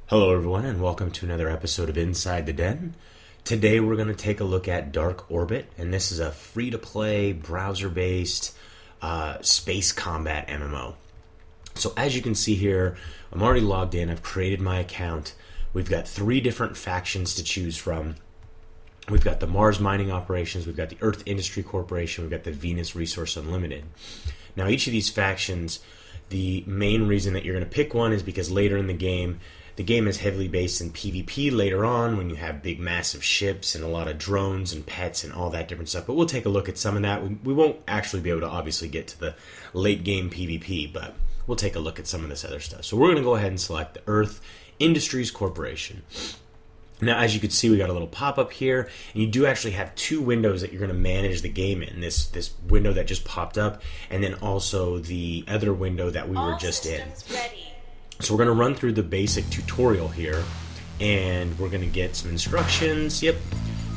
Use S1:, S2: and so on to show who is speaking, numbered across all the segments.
S1: Hello everyone and welcome to another episode of Inside the Den. Today we're going to take a look at Dark Orbit, and this is a free-to-play, browser-based space combat MMO. So as you can see here, I'm already logged in, I've created my account. We've got 3 different factions to choose from. We've got the Mars Mining Operations, we've got the Earth Industry Corporation, we've got the Venus Resource Unlimited. Now each of these factions, the main reason that you're going to pick one is because later in the game is heavily based in PvP later on when you have big massive ships and a lot of drones and pets and all that different stuff. But we'll take a look at some of that. We won't actually be able to obviously get to the late game PvP, but we'll take a look at some of this other stuff. So we're going to go ahead and select the Earth Industries Corporation. Now, as you can see, we got a little pop-up here, and you do actually have 2 windows that you're going to manage the game in. This window that just popped up, and then also the other window that we were just in.
S2: Ready.
S1: So we're going to run through the basic tutorial here, and we're going to get some instructions. Yep.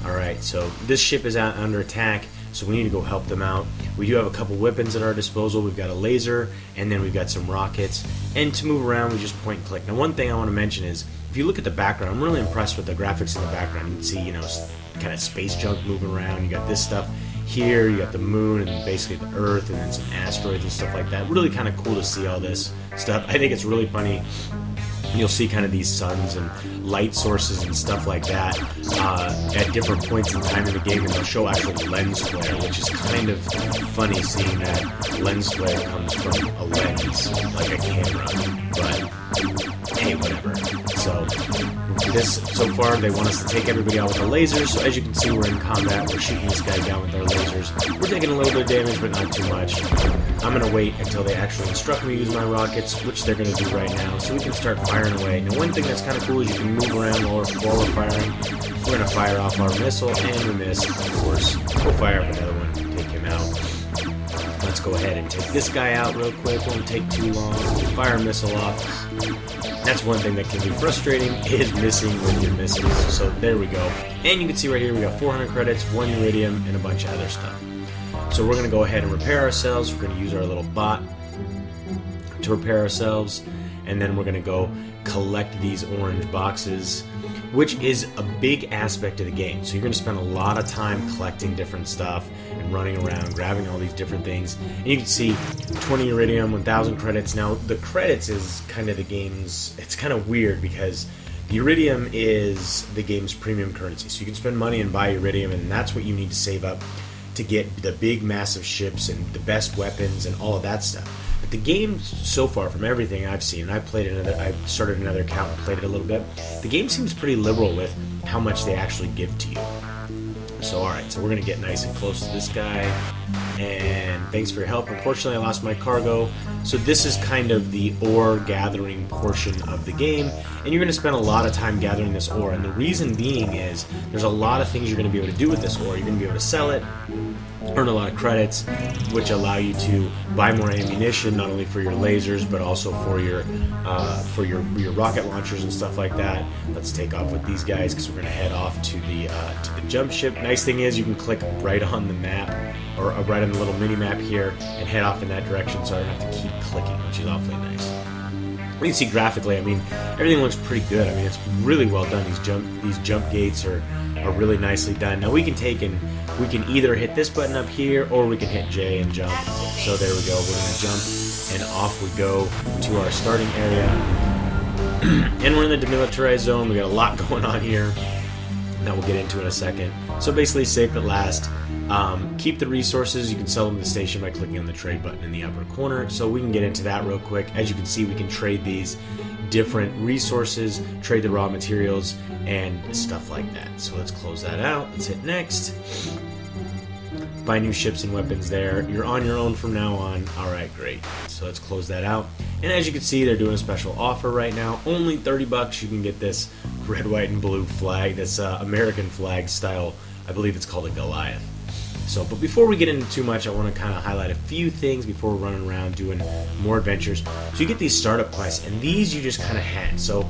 S1: Alright, so this ship is out under attack, so we need to go help them out. We do have a couple weapons at our disposal. We've got a laser, and then we've got some rockets. And to move around, we just point and click. Now, one thing I want to mention is, if you look at the background, I'm really impressed with the graphics in the background. You can see, kind of space junk moving around. You got this stuff here, you got the moon and basically the Earth, and then some asteroids and stuff like that. Really kind of cool to see all this stuff. I think it's really funny. You'll see kind of these suns and light sources and stuff like that at different points in time in the game, and they'll show actual lens flare, which is kind of funny seeing that lens flare comes from a lens, like a camera. But hey, whatever. So far they want us to take everybody out with the lasers. So as you can see, we're in combat. We're shooting this guy down with our lasers. We're taking a little bit of damage, but not too much. I'm going to wait until they actually instruct me to use my rockets, which they're going to do right now, so we can start firing away. Now, one thing that's kind of cool is you can move around while we're firing. We're going to fire off our missile, and we miss, of course. We'll fire up another one, take him out. Let's go ahead and take this guy out real quick. Won't take too long. Fire a missile off. That's one thing that can be frustrating, is missing with your missiles. So there we go. And you can see right here we got 400 credits, 1 iridium, and a bunch of other stuff. So we're going to go ahead and repair ourselves. We're going to use our little bot to repair ourselves. And then we're going to go collect these orange boxes, which is a big aspect of the game. So you're going to spend a lot of time collecting different stuff and running around, grabbing all these different things. And you can see 20 iridium, 1,000 credits. Now, the credits is kind of the game's... It's kind of weird because the iridium is the game's premium currency. So you can spend money and buy iridium, and that's what you need to save up to get the big, massive ships and the best weapons and all of that stuff. But the game, so far, from everything I've seen, and I started another account and played it a little bit, the game seems pretty liberal with how much they actually give to you. So alright, so we're going to get nice and close to this guy, and thanks for your help. Unfortunately, I lost my cargo, so this is kind of the ore gathering portion of the game, and you're going to spend a lot of time gathering this ore, and the reason being is there's a lot of things you're going to be able to do with this ore. You're going to be able to sell it, earn a lot of credits, which allow you to buy more ammunition, not only for your lasers, but also for your rocket launchers and stuff like that. Let's take off with these guys because we're going to head off to the jump ship. Nice thing is you can click right on the map, or right on the little mini map here, and head off in that direction, so I don't have to keep clicking, which is awfully nice. You can see graphically, I mean, everything looks pretty good. I mean, it's really well done. These jump gates are really nicely done. Now we can either hit this button up here, or we can hit J and jump. So there we go. We're going to jump, and off we go to our starting area. And we're in the demilitarized zone. We got a lot going on here that we'll get into in a second. So basically, safe at last. Keep the resources. You can sell them to the station by clicking on the trade button in the upper corner. So we can get into that real quick. As you can see, we can trade these different resources, trade the raw materials, and stuff like that. So let's close that out. Let's hit next. Buy new ships and weapons there. You're on your own from now on. Alright, great. So let's close that out. And as you can see, they're doing a special offer right now. Only 30 bucks. You can get this red, white, and blue flag, this American flag style. I believe it's called a Goliath. So, but before we get into too much, I want to kind of highlight a few things before we're running around doing more adventures. So you get these startup quests, and these you just kind of had. So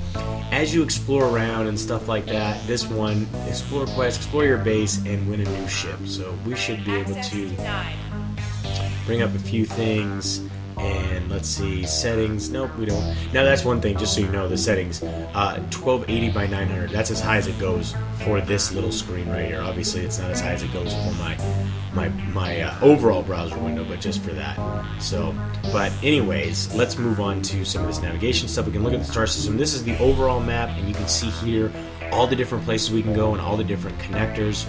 S1: as you explore around and stuff like that, this one, explore quest, explore your base, and win a new ship. So we should be able to bring up a few things And let's see, settings, nope, we don't. Now that's one thing, just so you know, the settings, 1280 by 900, that's as high as it goes for this little screen right here. Obviously it's not as high as it goes for my overall browser window, but just for that. So, but anyways, let's move on to some of this navigation stuff. We can look at the star system. This is the overall map, and you can see here all the different places we can go and all the different connectors.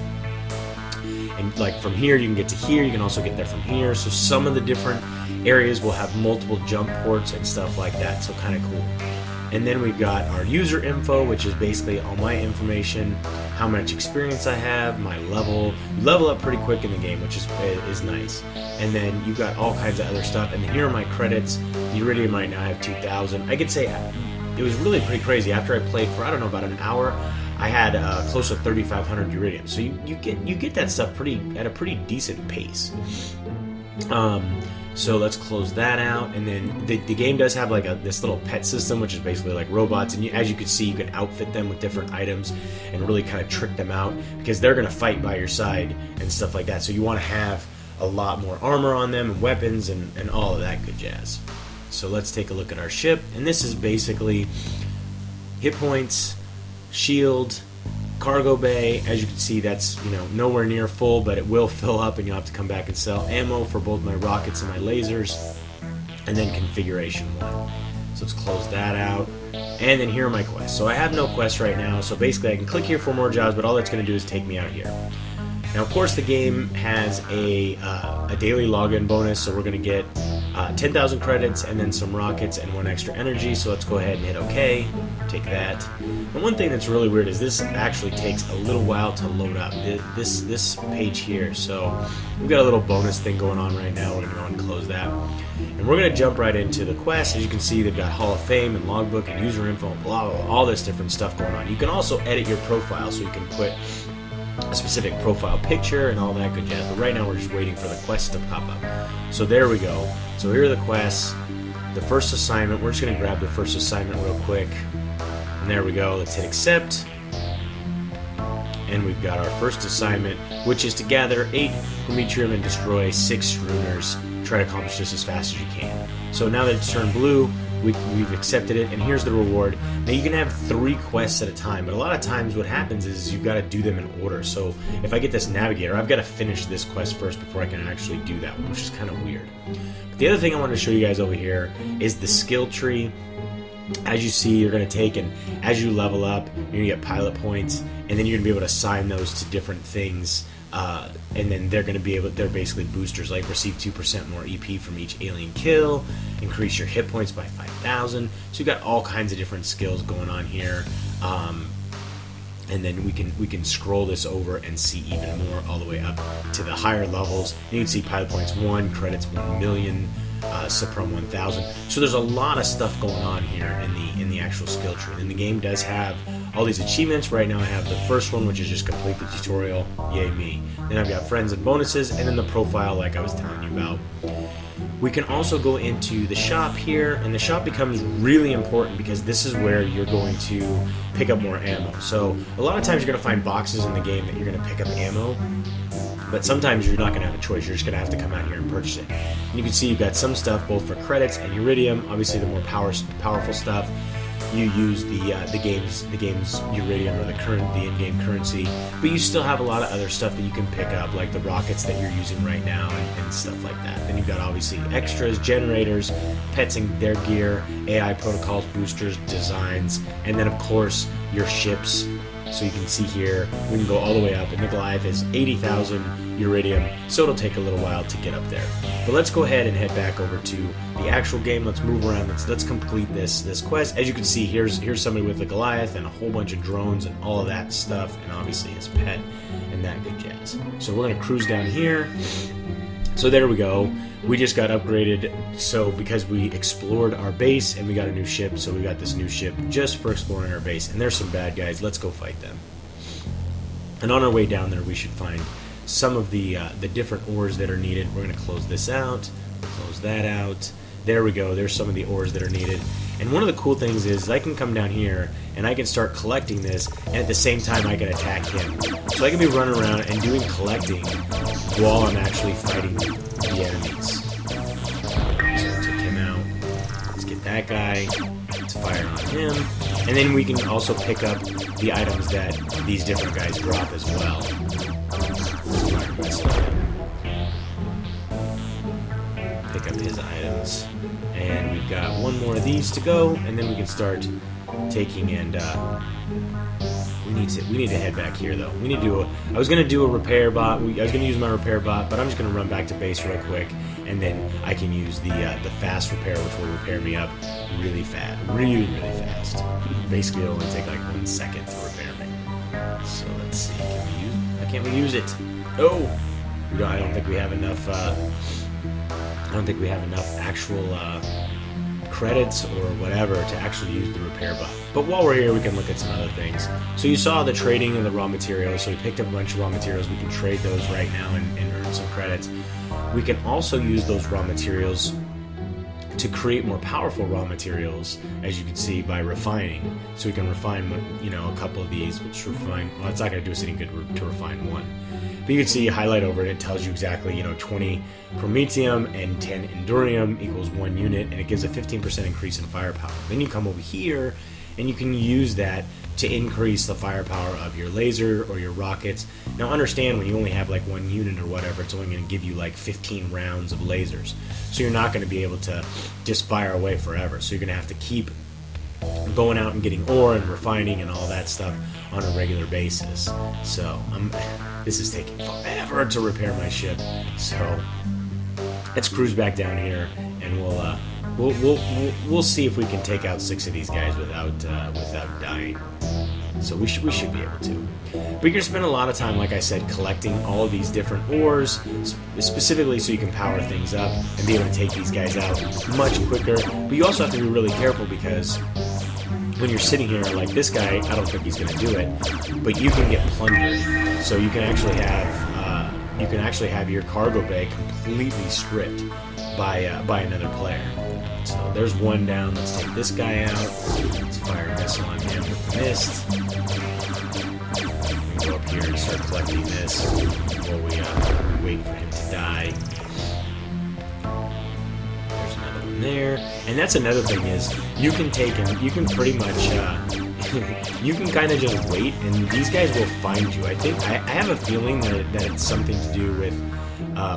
S1: And like from here you can get to here, you can also get there from here. So some of the different areas will have multiple jump ports and stuff like that, so kind of cool. And then we've got our user info, which is basically all my information, how much experience I have, my level. You level up pretty quick in the game, which is nice. And then you've got all kinds of other stuff. And here are my credits. The Iridium right now I have 2,000. I could say it was really pretty crazy. After I played for, I don't know, about an hour, I had close to 3,500 Iridium. So you get that stuff at a pretty decent pace. So let's close that out, and then the game does have like this little pet system, which is basically like robots, and as you can see, you can outfit them with different items and really kind of trick them out, because they're going to fight by your side and stuff like that. So you want to have a lot more armor on them and weapons and all of that good jazz. So let's take a look at our ship, and this is basically hit points, shield, cargo bay. As you can see, that's nowhere near full, but it will fill up and you'll have to come back and sell ammo for both my rockets and my lasers. And then configuration 1. So let's close that out. And then here are my quests. So I have no quests right now, so basically I can click here for more jobs, but all that's going to do is take me out here. Now, of course, the game has a daily login bonus, so we're going to get 10,000 credits and then some rockets and 1 extra energy. So let's go ahead and hit OK. Take that. And one thing that's really weird is this actually takes a little while to load up. This page here. So we've got a little bonus thing going on right now. We're going to go and close that. And we're going to jump right into the quest. As you can see, they've got Hall of Fame and logbook and user info and blah, blah, blah, all this different stuff going on. You can also edit your profile, so you can put a specific profile picture and all that good jazz. But right now we're just waiting for the quest to pop up. So there we go. So here are the quests. The first assignment, we're just going to grab the first assignment real quick. And there we go. Let's hit accept. And we've got our first assignment, which is to gather 8 Prometheum and destroy 6 Runers. Try to accomplish this as fast as you can. So now that it's turned blue, we've accepted it, and here's the reward. Now you can have 3 quests at a time, but a lot of times what happens is you've got to do them in order. So if I get this navigator, I've got to finish this quest first before I can actually do that one, which is kind of weird. But the other thing I want to show you guys over here is the skill tree. As you see, you're going to take, and as you level up, you're going to get pilot points, and then you're going to be able to assign those to different things. And then they're basically boosters, like receive 2% more EP from each alien kill, increase your hit points by 5,000. So you've got all kinds of different skills going on here. And then we can scroll this over and see even more all the way up to the higher levels. You can see pilot points 1, credits 1 million, Suprum 1000. So there's a lot of stuff going on here in the actual skill tree. And the game does have all these achievements. Right now I have the first one, which is just complete the tutorial. Yay me. Then I've got friends and bonuses, and then the profile, like I was telling you about. We can also go into the shop here, and the shop becomes really important because this is where you're going to pick up more ammo. So a lot of times you're going to find boxes in the game that you're going to pick up ammo, but sometimes you're not going to have a choice. You're just going to have to come out here and purchase it. And you can see you've got some stuff both for credits and Iridium. Obviously the more powerful stuff, you use the game's Iridium or the in-game currency, but you still have a lot of other stuff that you can pick up, like the rockets that you're using right now and stuff like that. Then you've got obviously extras, generators, pets and their gear, AI protocols, boosters, designs, and then of course your ships. So you can see here, we can go all the way up, and the Goliath is 80,000 Iridium, so it'll take a little while to get up there. But let's go ahead and head back over to the actual game. Let's move around. Let's complete this quest. As you can see, here's somebody with a Goliath and a whole bunch of drones and all of that stuff, and obviously his pet and that good jazz. So we're going to cruise down here. So there we go. We just got upgraded, so because we explored our base and we got a new ship, so we got this new ship just for exploring our base. And there's some bad guys. Let's go fight them. And on our way down there, we should find some of the different ores that are needed. We're going to close this out, close that out. There we go. There's some of the ores that are needed. And one of the cool things is I can come down here and I can start collecting this, and at the same time I can attack him. So I can be running around and doing collecting while I'm actually fighting the enemies. So let's take care that guy. Let's fire on him. And then we can also pick up the items that these different guys drop as well. Fire missile him. Pick up his items. And we've got one more of these to go, and then we can start taking and we need to head back here though. We need to do a, I was gonna do a repair bot. I was gonna use my repair bot, but I'm just gonna run back to base real quick, and then I can use the fast repair, which will repair me up really fast, really fast. Basically, it'll only take like 1 second to repair me. So let's see. Can we use? Why can't we use it? Oh, I don't think we have enough. I don't think we have enough actual credits or whatever to actually use the repair bot. But while we're here, we can look at some other things. So you saw the trading of the raw materials. So we picked up a bunch of raw materials. We can trade those right now and earn some credits. We can also use those raw materials to create more powerful raw materials, as you can see, by refining. So we can refine, you know, a couple of these, which refine, well, it's not going to do us any good to refine one. But you can see, highlight over it, it tells you exactly, you know, 20 promethium and 10 endurium equals 1 unit, and it gives a 15% increase in firepower. Then you come over here, and you can use that to increase the firepower of your laser or your rockets. Now understand, when you only have like 1 unit or whatever, it's only going to give you like 15 rounds of lasers. So you're not going to be able to just fire away forever. So you're going to have to keep going out and getting ore and refining and all that stuff on a regular basis. So this is taking forever to repair my ship. So let's cruise back down here, and we'll see if we can take out 6 of these guys without dying. So we should be able to. But you're gonna spend a lot of time, like I said, collecting all of these different ores, specifically so you can power things up and be able to take these guys out much quicker. But you also have to be really careful, because when you're sitting here like this guy, I don't think he's gonna do it, but you can get plundered. So you can actually have your cargo bay completely stripped by another player. So there's one down. Let's take this guy out. Let's fire a missile on him with the mist. We go up here and start collecting this while we wait for him to die. There's another one there. And that's another thing, is you can take and you can pretty much you can kind of just wait, and these guys will find you. I think I have a feeling that it's something to do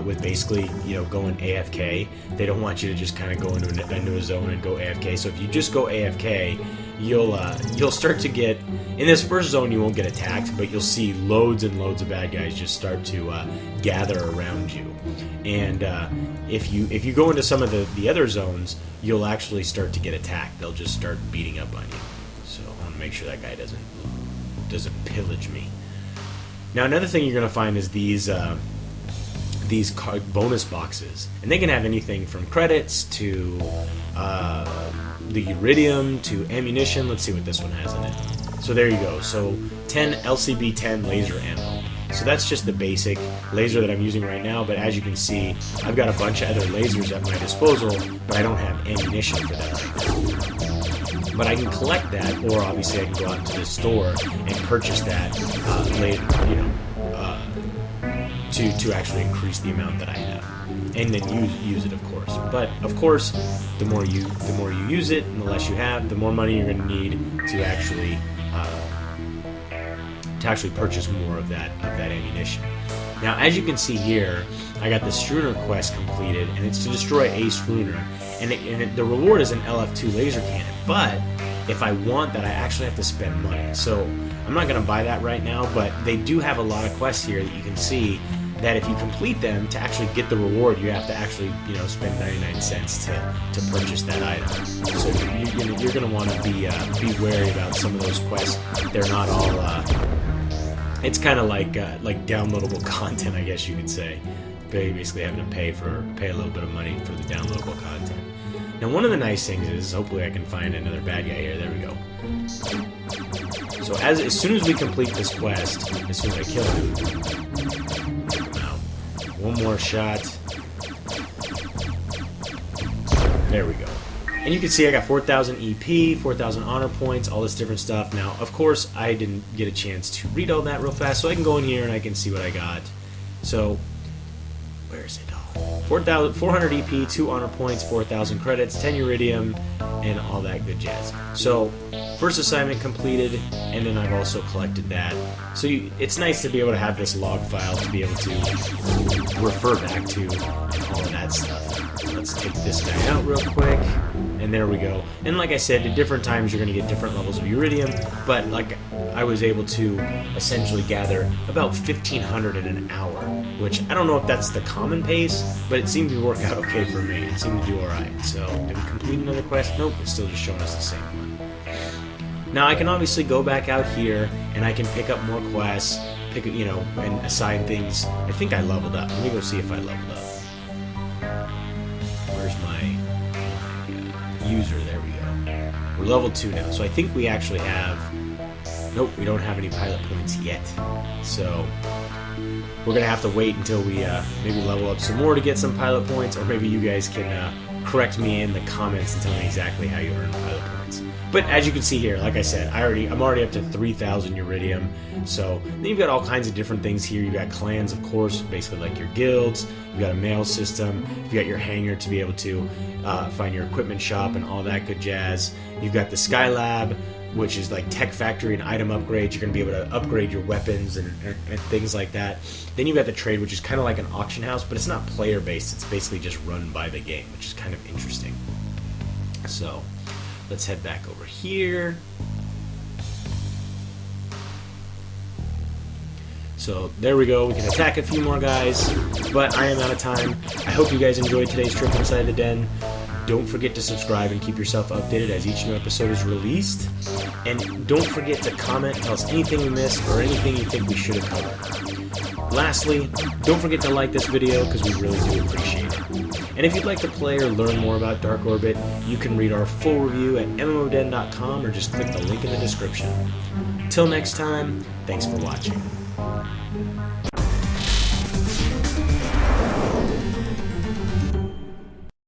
S1: with basically, you know, going AFK. They don't want you to just kind of go into a zone and go AFK. So if you just go AFK, you'll start to get, in this first zone you won't get attacked, but you'll see loads and loads of bad guys just start to gather around you. And if you go into some of the other zones, you'll actually start to get attacked. They'll just start beating up on you. So I want to make sure that guy doesn't pillage me. Now another thing you're going to find is these bonus boxes, and they can have anything from credits to the iridium to ammunition. Let's see what this one has in it. So there you go. So 10 LCB-10 laser ammo. So that's just the basic laser that I'm using right now, but as you can see, I've got a bunch of other lasers at my disposal, but I don't have ammunition for that right now. But I can collect that, or obviously I can go out to the store and purchase that later, you know, to actually increase the amount that I have, and then use it, of course. But of course, the more you use it, and the less you have, the more money you're going to need to actually purchase more of that ammunition. Now, as you can see here, I got the Schooner quest completed, and it's to destroy a Schooner, and the reward is an LF2 laser cannon. But if I want that, I actually have to spend money. So I'm not going to buy that right now, but they do have a lot of quests here that you can see that if you complete them, to actually get the reward, you have to actually, you know, spend 99 cents to purchase that item. So you're going to want to be wary about some of those quests. They're not all. It's kind of like downloadable content, I guess you could say. Basically, having to pay a little bit of money for the downloadable content. Now, one of the nice things is, hopefully, I can find another bad guy here. There we go. So as soon as we complete this quest, as soon as I kill him, take him out. One more shot. There we go. And you can see I got 4,000 EP, 4,000 honor points, all this different stuff. Now, of course, I didn't get a chance to read all that real fast, so I can go in here and I can see what I got. So where is it all? 400 EP, 2 honor points, 4,000 credits, 10 uridium, and all that good jazz. So, first assignment completed, and then I've also collected that. So it's nice to be able to have this log file to be able to refer back to and all of that stuff. Let's take this guy out real quick, and there we go. And like I said, at different times you're going to get different levels of uridium, but like I was able to essentially gather about 1,500 in an hour, which I don't know if that's the common pace, but it seemed to work out okay for me. It seemed to do alright. So, did we complete another quest? Nope, it's still just showing us the same one. Now I can obviously go back out here and I can pick up more quests, and assign things. I think I leveled up. Let me go see if I leveled up. Where's my user? There we go. We're level 2 now, so I think we actually have. Nope, we don't have any pilot points yet. So we're gonna have to wait until we maybe level up some more to get some pilot points, or maybe you guys can correct me in the comments and tell me exactly how you earn pilot points. But as you can see here, like I said, I'm already up to 3,000 uridium. So then you've got all kinds of different things here. You've got clans, of course, basically like your guilds. You've got a mail system. You've got your hangar to be able to find your equipment shop and all that good jazz. You've got the Skylab, which is like tech factory and item upgrades. You're going to be able to upgrade your weapons and things like that. Then you've got the trade, which is kind of like an auction house, but it's not player based. It's basically just run by the game, which is kind of interesting. So let's head back over here. So there we go. We can attack a few more guys, but I am out of time. I hope you guys enjoyed today's trip inside the den. Don't forget to subscribe and keep yourself updated as each new episode is released. And don't forget to comment, tell us anything we missed or anything you think we should have covered. Lastly, don't forget to like this video because we really do appreciate it. And if you'd like to play or learn more about Dark Orbit, you can read our full review at MMODen.com or just click the link in the description. Till next time, thanks for watching.